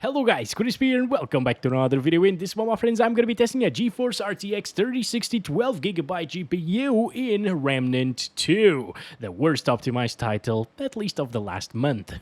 Hello guys, Crispy here and welcome back to another video. In this one, my friends, I'm going to be testing a GeForce RTX 3060 12GB GPU in Remnant 2. The worst optimized title, at least of the last month.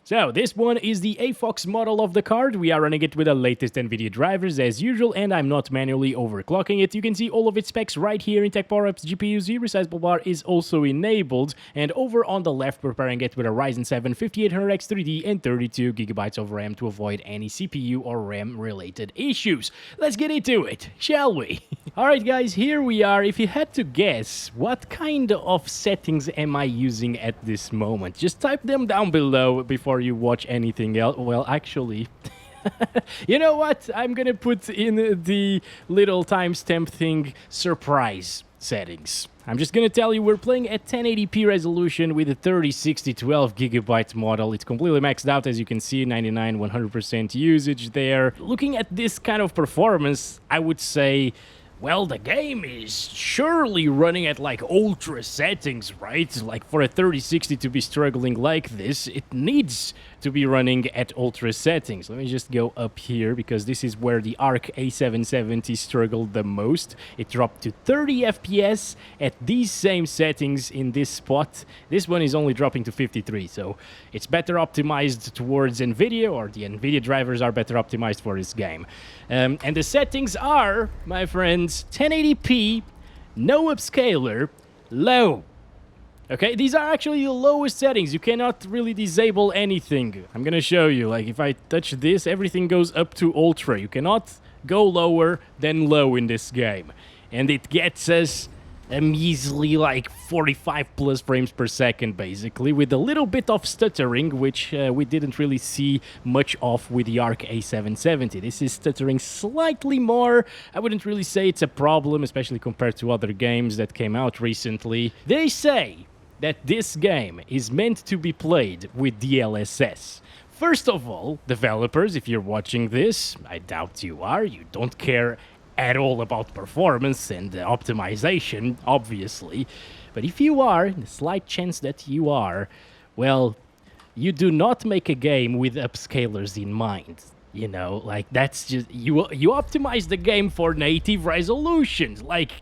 So, this one is the Afox model of the card. We are running it with the latest Nvidia drivers as usual, and I'm not manually overclocking it. You can see all of its specs right here in Tech PowerUp's GPU. The resizable bar is also enabled, and over on the left, we're pairing it with a Ryzen 7 5800X 3D and 32GB of RAM to avoid any CPU or RAM related issues. Let's get into it, shall we? Alright guys, here we are. If you had to guess, what kind of settings am I using at this moment? Just type them down below before you watch anything else. Well, actually... you know what? I'm gonna put in the little timestamp thing, surprise settings. I'm just gonna tell you we're playing at 1080p resolution with a 3060 12GB model. It's completely maxed out, as you can see, 100% usage there. Looking at this kind of performance, I would say, well, the game is surely running at like ultra settings, right? Like for a 3060 to be struggling like this, it needs to be running at ultra settings. Let me just go up here because this is where the Arc A770 struggled the most. It dropped to 30 FPS at these same settings in this spot. This one is only dropping to 53, so it's better optimized towards Nvidia, or the Nvidia drivers are better optimized for this game. And the settings are, my friends, 1080p, no upscaler, low. Okay, these are actually the lowest settings. You cannot really disable anything. I'm gonna show you, like if I touch this, everything goes up to ultra. You cannot go lower than low in this game. And it gets us a measly like 45 plus frames per second, basically, with a little bit of stuttering, which we didn't really see much of with the Arc A770. This is stuttering slightly more. I wouldn't really say it's a problem, especially compared to other games that came out recently. They say that this game is meant to be played with DLSS. First of all, developers, if you're watching this, I doubt you are, you don't care at all about performance and optimization, obviously. But if you are, the slight chance that you are, well, you do not make a game with upscalers in mind. You know, like that's just, you optimize the game for native resolutions, like...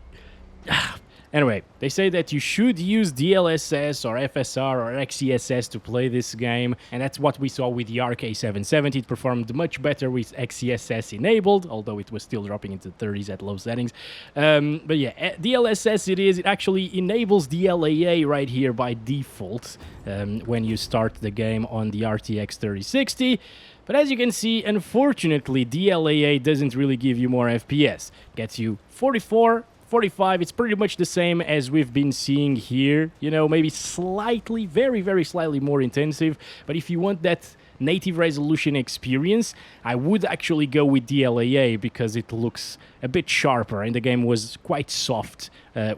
Anyway, they say that you should use DLSS or FSR or XeSS to play this game, and that's what we saw with the Arc A770. It performed much better with XeSS enabled, although it was still dropping into 30s at low settings. But yeah, DLSS it is. It actually enables DLAA right here by default when you start the game on the RTX 3060. But as you can see, unfortunately, DLAA doesn't really give you more FPS. Gets you 44, 45, it's pretty much the same as we've been seeing here, you know, maybe slightly, very, very slightly more intensive, but if you want that native resolution experience, I would actually go with DLAA because it looks a bit sharper, and the game was quite soft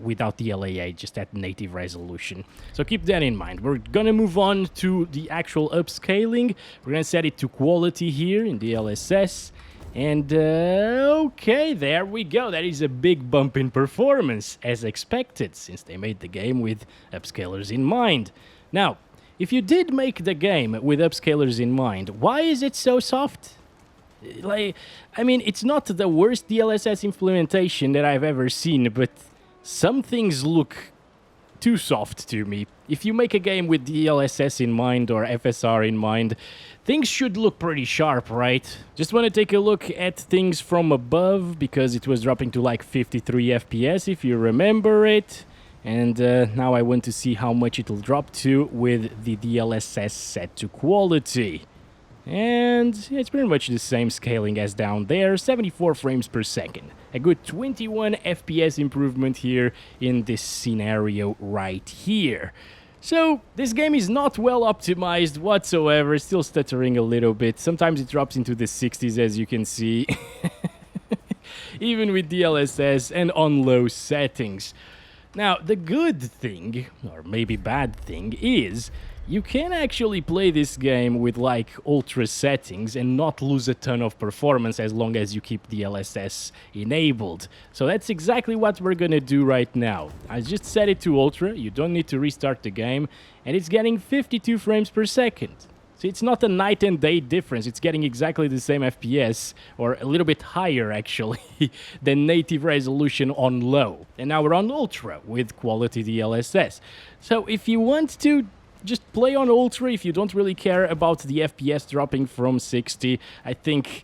without DLAA, just at native resolution. So keep that in mind. We're gonna move on to the actual upscaling. We're gonna set it to quality here in DLSS. And, okay, there we go. That is a big bump in performance, as expected, since they made the game with upscalers in mind. Now, if you did make the game with upscalers in mind, why is it so soft? Like, I mean, it's not the worst DLSS implementation that I've ever seen, but some things look too soft to me. If you make a game with DLSS in mind or FSR in mind, things should look pretty sharp, right? Just want to take a look at things from above, because it was dropping to like 53 FPS, if you remember it. And now I want to see how much it'll drop to with the DLSS set to quality. And it's pretty much the same scaling as down there, 74 frames per second. A good 21 FPS improvement here in this scenario right here. So, this game is not well optimized whatsoever, still stuttering a little bit. Sometimes it drops into the 60s, as you can see. Even with DLSS and on low settings. Now, the good thing, or maybe bad thing, is you can actually play this game with like ultra settings and not lose a ton of performance as long as you keep DLSS enabled. So that's exactly what we're gonna do right now. I just set it to ultra, you don't need to restart the game, and it's getting 52 frames per second. So it's not a night and day difference. It's getting exactly the same FPS, or a little bit higher actually, than native resolution on low. And now we're on ultra with quality DLSS. So if you want to just play on ultra, if you don't really care about the FPS dropping from 60, I think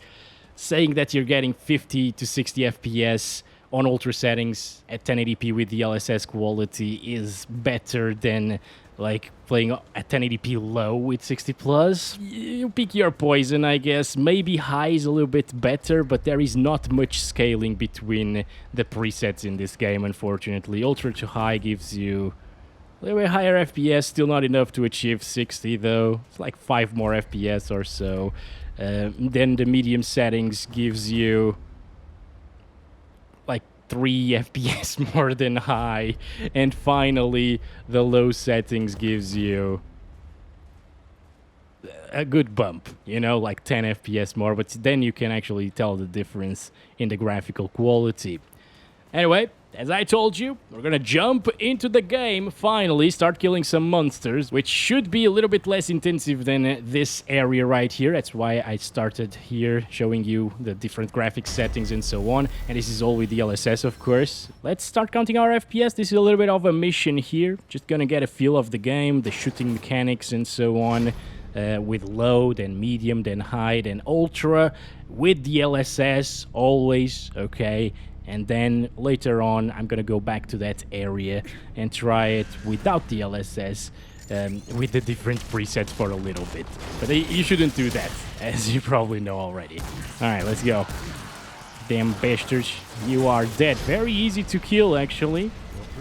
saying that you're getting 50 to 60 FPS on ultra settings at 1080p with DLSS quality is better than like playing at 1080p low with 60 plus. You pick your poison, I guess. Maybe high is a little bit better, but there is not much scaling between the presets in this game, unfortunately. Ultra to high gives you a little bit higher FPS, still not enough to achieve 60 though. It's like 5 more FPS or so. Then the medium settings gives you like 3 FPS more than high. And finally, the low settings gives you a good bump, you know, like 10 FPS more. But then you can actually tell the difference in the graphical quality. Anyway, as I told you, we're gonna jump into the game, finally, start killing some monsters, which should be a little bit less intensive than this area right here. That's why I started here, showing you the different graphics settings and so on. And this is all with DLSS, of course. Let's start counting our FPS. This is a little bit of a mission here. Just gonna get a feel of the game, the shooting mechanics and so on. With low, then medium, then high, then ultra. With DLSS, always, okay. And then later on, I'm gonna go back to that area and try it without DLSS, with the different presets for a little bit. But you shouldn't do that, as you probably know already. All right, let's go. Damn bastards, you are dead. Very easy to kill, actually.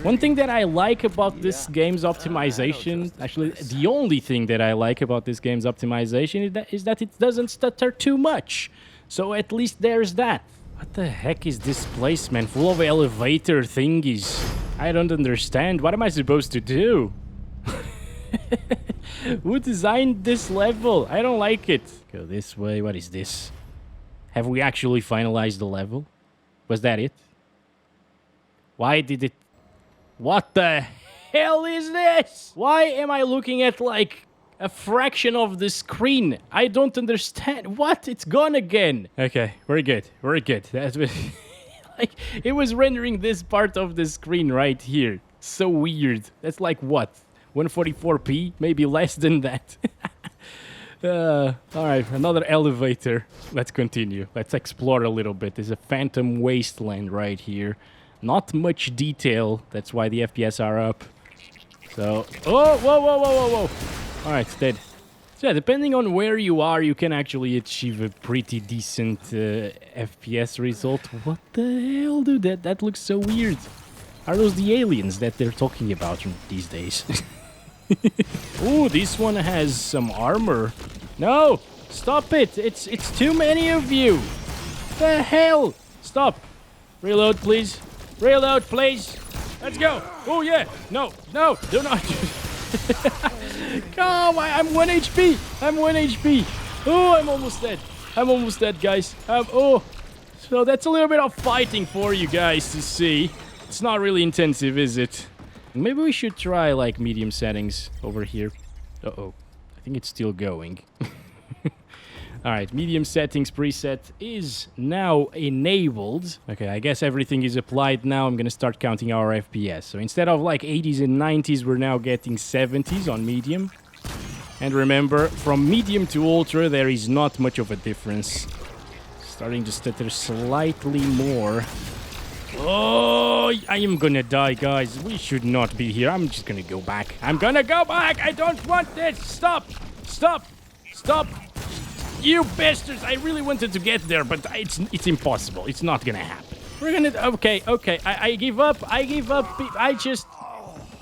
One thing that I like about this game's optimization, actually the only thing that I like about this game's optimization is that it doesn't stutter too much. So at least there's that. What the heck is this place, man? Full of elevator thingies. I don't understand. What am I supposed to do? Who designed this level? I don't like it. Go this way. What is this? Have we actually finalized the level? Was that it? Why did it... What the hell is this? Why am I looking at, like, a fraction of the screen? I don't understand. What? It's gone again. Okay, we're good. We're good. That's like, it was rendering this part of the screen right here. So weird. That's like what? 144p? Maybe less than that. Alright, another elevator. Let's continue. Let's explore a little bit. There's a phantom wasteland right here. Not much detail. That's why the FPS are up. So... Oh! Whoa, whoa, whoa, whoa, whoa! Alright, it's dead. So yeah, depending on where you are, you can actually achieve a pretty decent FPS result. What the hell, dude? That looks so weird. Are those the aliens that they're talking about these days? Ooh, this one has some armor. No! Stop it! It's too many of you! The hell! Stop! Reload, please. Reload, please. Let's go. Oh, yeah. No, no, do not. Come on, I'm 1 HP. I'm 1 HP. Oh, I'm almost dead. I'm almost dead, guys. Oh, so that's a little bit of fighting for you guys to see. It's not really intensive, is it? Maybe we should try, like, medium settings over here. Uh-oh. I think it's still going. Alright, medium settings preset is now enabled. Okay, I guess everything is applied now. I'm gonna start counting our FPS. So instead of like 80s and 90s, we're now getting 70s on medium. And remember, from medium to ultra, there is not much of a difference. Starting to stutter slightly more. Oh, I am gonna die, guys. We should not be here. I'm just gonna go back. I'm gonna go back! I don't want this! Stop! Stop! Stop! You bastards! I really wanted to get there, but it's impossible. It's not gonna happen. We're gonna... Okay. I give up. I give up.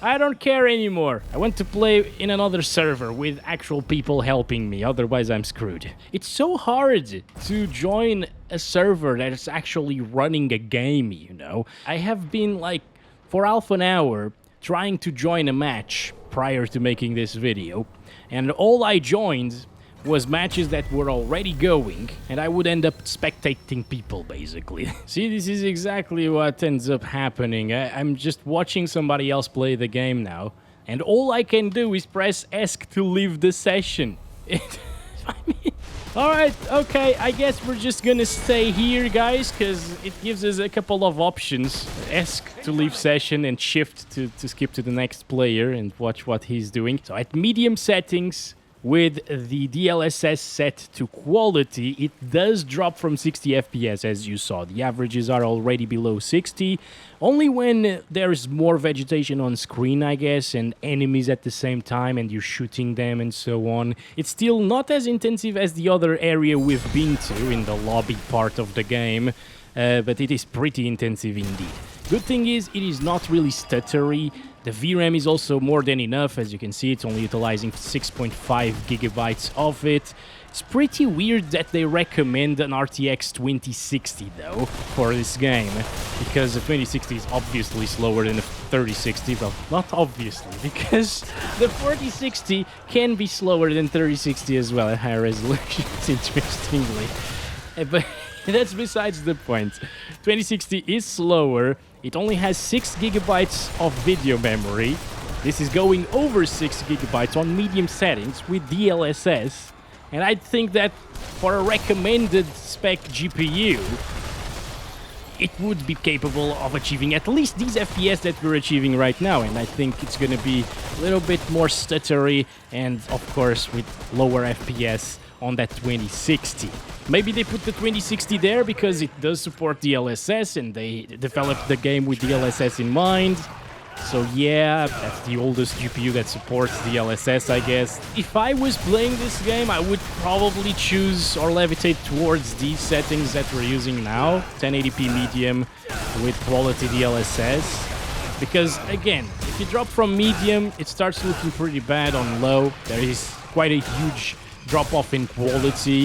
I don't care anymore. I want to play in another server with actual people helping me. Otherwise, I'm screwed. It's so hard to join a server that is actually running a game, you know? I have been, like, for half an hour trying to join a match prior to making this video. And all I joined was matches that were already going, and I would end up spectating people, basically. See, this is exactly what ends up happening. I'm just watching somebody else play the game now, and all I can do is press ESC to leave the session. Alright, okay, I guess we're just gonna stay here, guys, because it gives us a couple of options. Ask to leave session and shift to skip to the next player and watch what he's doing. So at medium settings, with the DLSS set to quality, it does drop from 60 FPS, as you saw. The averages are already below 60. Only when there's more vegetation on screen, I guess, and enemies at the same time, and you're shooting them and so on. It's still not as intensive as the other area we've been to in the lobby part of the game, but it is pretty intensive indeed. Good thing is, it is not really stuttery. The VRAM is also more than enough. As you can see, it's only utilizing 6.5 gigabytes of it. It's pretty weird that they recommend an RTX 2060, though, for this game, because the 2060 is obviously slower than the 3060. Well, not obviously, because the 4060 can be slower than 3060 as well at higher resolutions, interestingly. But that's besides the point. 2060 is slower. It only has 6 gigabytes of video memory. This is going over 6 gigabytes on medium settings with DLSS. And I think that for a recommended spec GPU, it would be capable of achieving at least these FPS that we're achieving right now. And I think it's going to be a little bit more stuttery and, of course, with lower FPS on that 2060. Maybe they put the 2060 there because it does support DLSS and they developed the game with DLSS in mind. So yeah, that's the oldest GPU that supports DLSS, I guess. If I was playing this game, I would probably choose or levitate towards these settings that we're using now. 1080p medium with quality DLSS. Because again, if you drop from medium, it starts looking pretty bad on low. There is quite a huge drop-off in quality.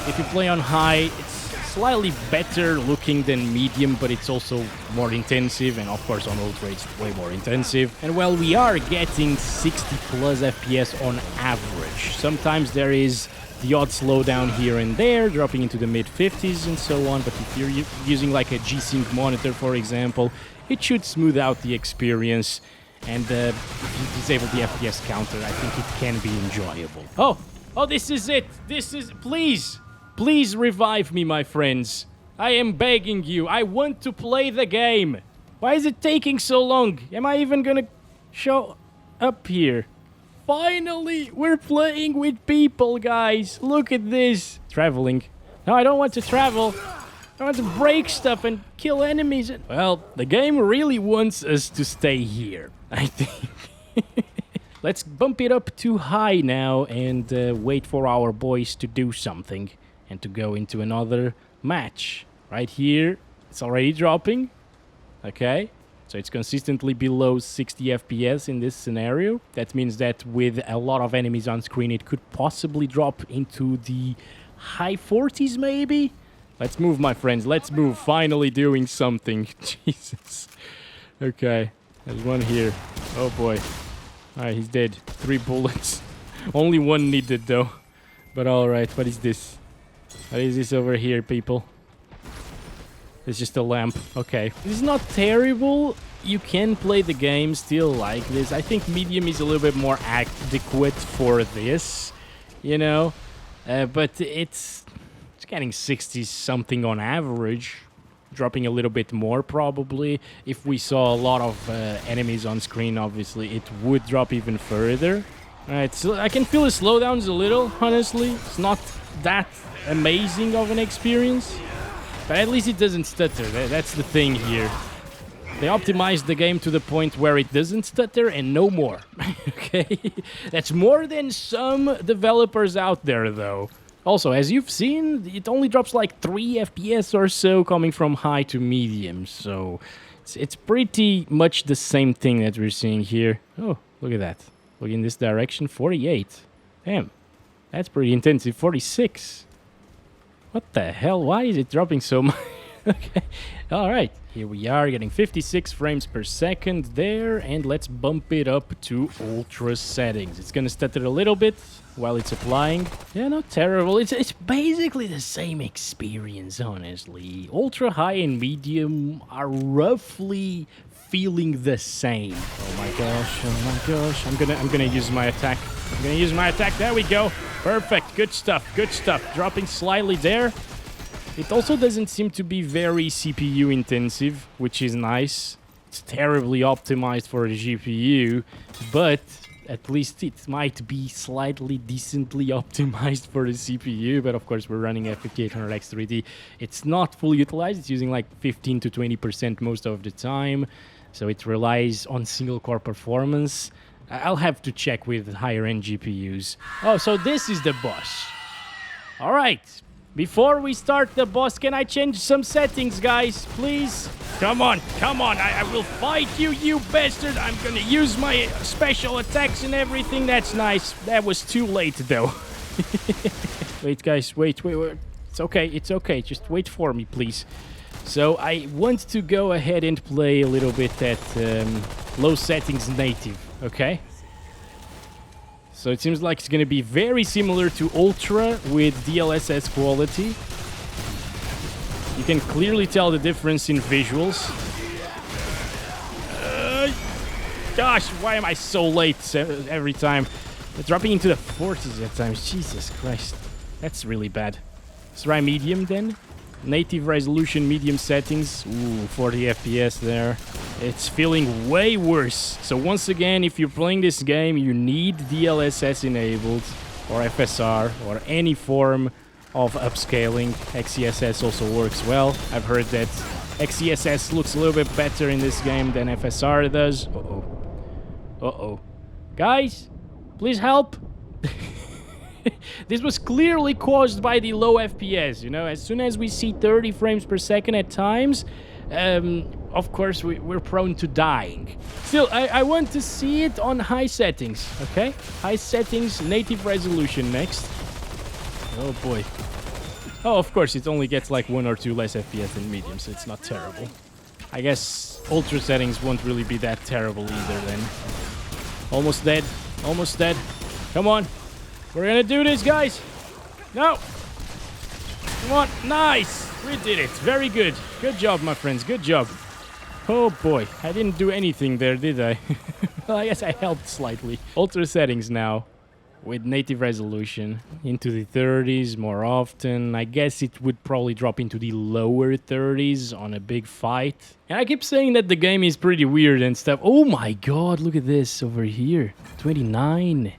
If you play on high, it's slightly better looking than medium, but it's also more intensive, and of course on ultra it's way more intensive. And well, we are getting 60 plus FPS on average. Sometimes there is the odd slowdown here and there, dropping into the mid-50s and so on, but if you're using like a G-Sync monitor, for example, it should smooth out the experience, and if you disable the FPS counter, I think it can be enjoyable. Oh, this is it! Please revive me, my friends. I am begging you. I want to play the game. Why is it taking so long? Am I even gonna show up here? Finally, we're playing with people, guys. Look at this. Traveling. No, I don't want to travel. I want to break stuff and kill enemies. Well, the game really wants us to stay here, I think. Let's bump it up too high now and wait for our boys to do something. And to go into another match. Right here, it's already dropping. Okay, so it's consistently below 60 FPS in this scenario. That means that with a lot of enemies on screen, it could possibly drop into the high 40s maybe? Let's move, my friends, let's move. Finally doing something. Jesus. Okay, there's one here. Oh boy. Alright, he's dead. 3 bullets. Only one needed though. But alright, what is this? What is this over here, people? It's just a lamp. Okay. This is not terrible. You can play the game still like this. I think medium is a little bit more adequate for this, you know? But it's getting 60-something on average. Dropping a little bit more, probably. If we saw a lot of enemies on screen, obviously, it would drop even further. Alright, so I can feel the slowdowns a little, honestly. It's not that amazing of an experience, but at least it doesn't stutter. That's the thing here. They optimized the game to the point where it doesn't stutter and no more. Okay, that's more than some developers out there though. Also, as you've seen, it only drops like 3 FPS or so coming from high to medium, so it's pretty much the same thing that we're seeing here. Oh, look at that. Look in this direction, 48. Damn, that's pretty intensive. 46. What the hell? Why is it dropping so much? Okay, all right. Here we are getting 56 frames per second there, and let's bump it up to ultra settings. It's gonna stutter a little bit while it's applying. Yeah, not terrible. It's basically the same experience, honestly. Ultra high and medium are roughly feeling the same. Oh my gosh, oh my gosh. I'm gonna use my attack. I'm gonna use my attack. There we go. Perfect. Good stuff. Good stuff. Dropping slightly there. It also doesn't seem to be very CPU intensive, which is nice. It's terribly optimized for a GPU, but at least it might be slightly decently optimized for the CPU. But of course, we're running a 5800X 3D. It's not fully utilized. It's using like 15 to 20% most of the time. So it relies on single core performance. I'll have to check with higher end GPUs. Oh, so this is the boss. All right. Before we start the boss, can I change some settings, guys? Please? Come on, come on. I will fight you, you bastard. I'm gonna use my special attacks and everything. That's nice. That was too late, though. Wait, guys. Wait. It's okay. It's okay. Just wait for me, please. So I want to go ahead and play a little bit at low settings native, okay? So it seems like it's going to be very similar to Ultra with DLSS Quality. You can clearly tell the difference in visuals. Gosh, why am I so late every time? Dropping into the 40s at times. Jesus Christ. That's really bad. Let's try medium then. Native resolution, medium settings. Ooh, 40 FPS there. It's feeling way worse. So once again, if you're playing this game, you need DLSS enabled, or FSR, or any form of upscaling. XeSS also works well. I've heard that XeSS looks a little bit better in this game than FSR does. Uh-oh. Uh-oh. Guys, please help. This was clearly caused by the low FPS, you know. As soon as we see 30 frames per second at times, of course, we're prone to dying. Still, I want to see it on high settings, okay? High settings, native resolution next. Oh, boy. Oh, of course, it only gets like 1 or 2 less FPS than medium, so it's not terrible. I guess ultra settings won't really be that terrible either then. Almost dead. Almost dead. Come on. We're gonna do this, guys. No. Come on. Nice. We did it. Very good. Good job, my friends. Good job. Oh, boy. I didn't do anything there, did I? Well, I guess I helped slightly. Ultra settings now. With native resolution. Into the 30s more often. I guess it would probably drop into the lower 30s on a big fight. And I keep saying that the game is pretty weird and stuff. Oh, my God. Look at this over here. 29.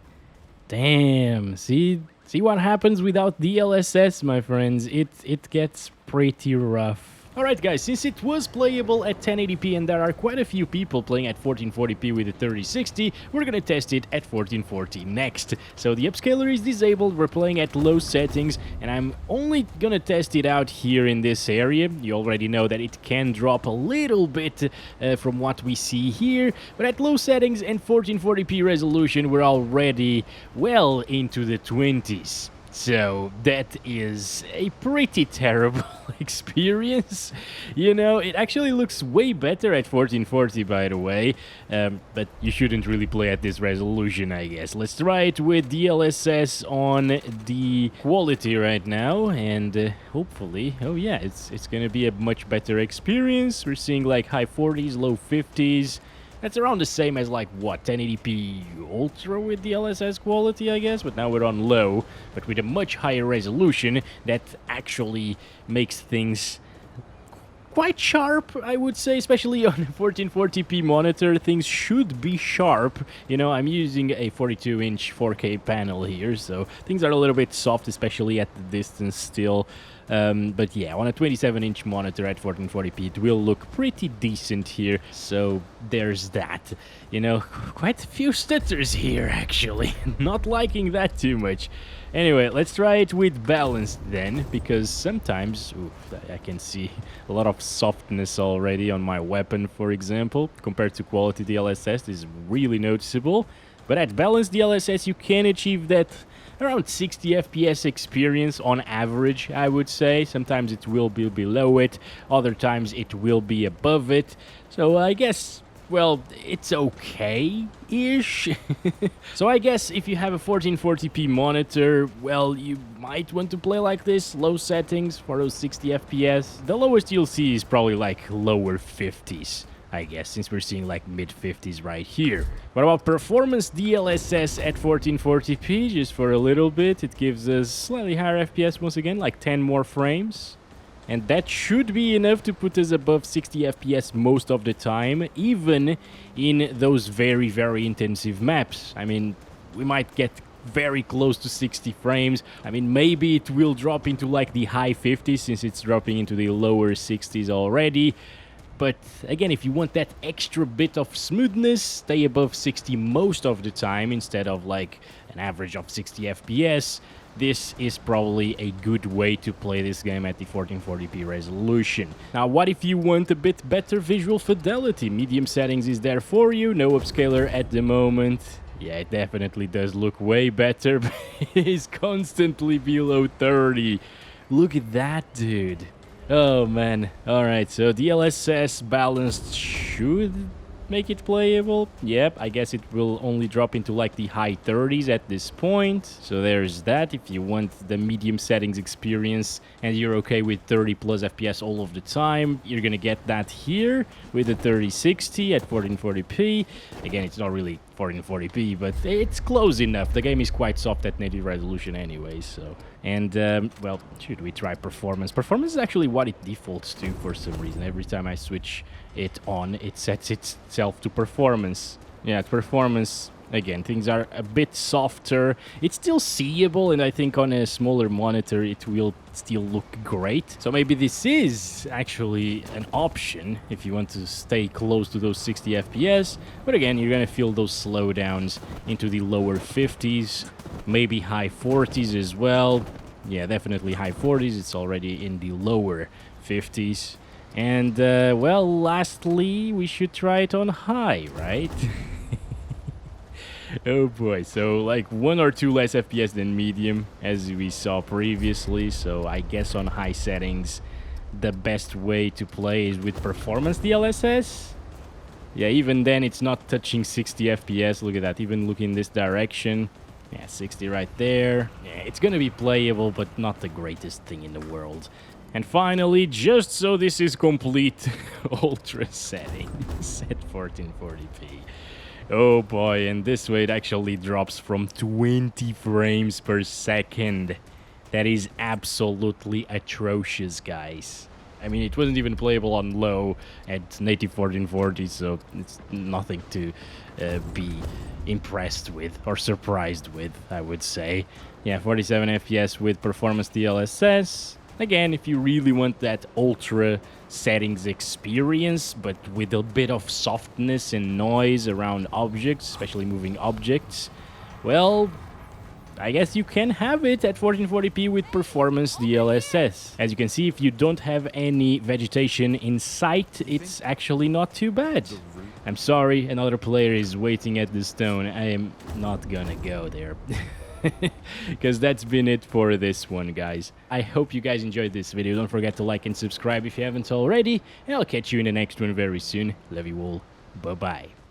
Damn, see what happens without DLSS, my friends. It gets pretty rough. Alright guys, since it was playable at 1080p and there are quite a few people playing at 1440p with a 3060, we're gonna test it at 1440 next. So the upscaler is disabled, we're playing at low settings, and I'm only gonna test it out here in this area. You already know that it can drop a little bit from what we see here, but at low settings and 1440p resolution, we're already well into the 20s. So that is a pretty terrible experience. You know, it actually looks way better at 1440, by the way, but you shouldn't really play at this resolution, I guess. Let's try it with DLSS on the quality right now, and hopefully, oh yeah, it's gonna be a much better experience. We're seeing like high 40s, low 50s. That's around the same as like, what, 1080p Ultra with DLSS quality, I guess? But now we're on low, but with a much higher resolution that actually makes things quite sharp, I would say, especially on a 1440p monitor. Things should be sharp. You know, I'm using a 42-inch 4K panel here, so things are a little bit soft, especially at the distance still. But yeah, on a 27-inch monitor at 1440p, it will look pretty decent here. So there's that. You know, quite a few stutters here, actually. Not liking that too much. Anyway, let's try it with balanced then, because sometimes, oof, I can see a lot of softness already on my weapon, for example, compared to quality DLSS. This is really noticeable. But at balanced DLSS, you can achieve that around 60 FPS experience on average, I would say. Sometimes it will be below it, other times it will be above it. So I guess, well, it's okay-ish. So I guess if you have a 1440p monitor, well, you might want to play like this, low settings for those 60 FPS. The lowest you'll see is probably like lower 50s. I guess, since we're seeing like mid-50s right here. What about performance? DLSS at 1440p, just for a little bit. It gives us slightly higher FPS once again, like 10 more frames. And that should be enough to put us above 60 FPS most of the time, even in those very, very intensive maps. I mean, we might get very close to 60 frames. I mean, maybe it will drop into like the high 50s since it's dropping into the lower 60s already. But again, if you want that extra bit of smoothness, stay above 60 most of the time instead of like an average of 60 FPS. This is probably a good way to play this game at the 1440p resolution. Now, what if you want a bit better visual fidelity? Medium settings is there for you, no upscaler at the moment. Yeah, it definitely does look way better, but it is constantly below 30. Look at that, dude. Oh, man. Alright, so DLSS Balanced should make it playable. Yep, I guess it will only drop into like the high 30s at this point. So there's that. If you want the medium settings experience and you're okay with 30 plus FPS all of the time, you're gonna get that here with the 3060 at 1440p. Again, it's not really 1440p, but it's close enough. The game is quite soft at native resolution anyway, so... And, well, should we try performance? Performance is actually what it defaults to for some reason. Every time I switch it on, it sets itself to performance. Yeah, performance, again, things are a bit softer. It's still seeable, and I think on a smaller monitor it will still look great. So maybe this is actually an option if you want to stay close to those 60 FPS. But again, you're gonna feel those slowdowns into the lower 50s, maybe high 40s as well. Yeah, definitely high 40s. It's already in the lower 50s. And, well, lastly, we should try it on high, right? Oh boy, so like 1 or 2 less FPS than medium, as we saw previously. So I guess on high settings, the best way to play is with performance DLSS. Yeah, even then it's not touching 60 FPS. Look at that, even looking in this direction. Yeah, 60 right there. Yeah, it's gonna be playable, but not the greatest thing in the world. And finally, just so this is complete, ultra settings at 1440p. Oh boy, and this way it actually drops from 20 frames per second. That is absolutely atrocious, guys. I mean, it wasn't even playable on low at native 1440, so it's nothing to be impressed with or surprised with, I would say. Yeah, 47 FPS with performance DLSS. Again, if you really want that ultra settings experience, but with a bit of softness and noise around objects, especially moving objects, well, I guess you can have it at 1440p with performance DLSS. As you can see, if you don't have any vegetation in sight, it's actually not too bad. I'm sorry, another player is waiting at the stone. I am not gonna go there. Because that's been it for this one, guys. I hope you guys enjoyed this video. Don't forget to like and subscribe if you haven't already. And I'll catch you in the next one very soon. Love you all. Bye-bye.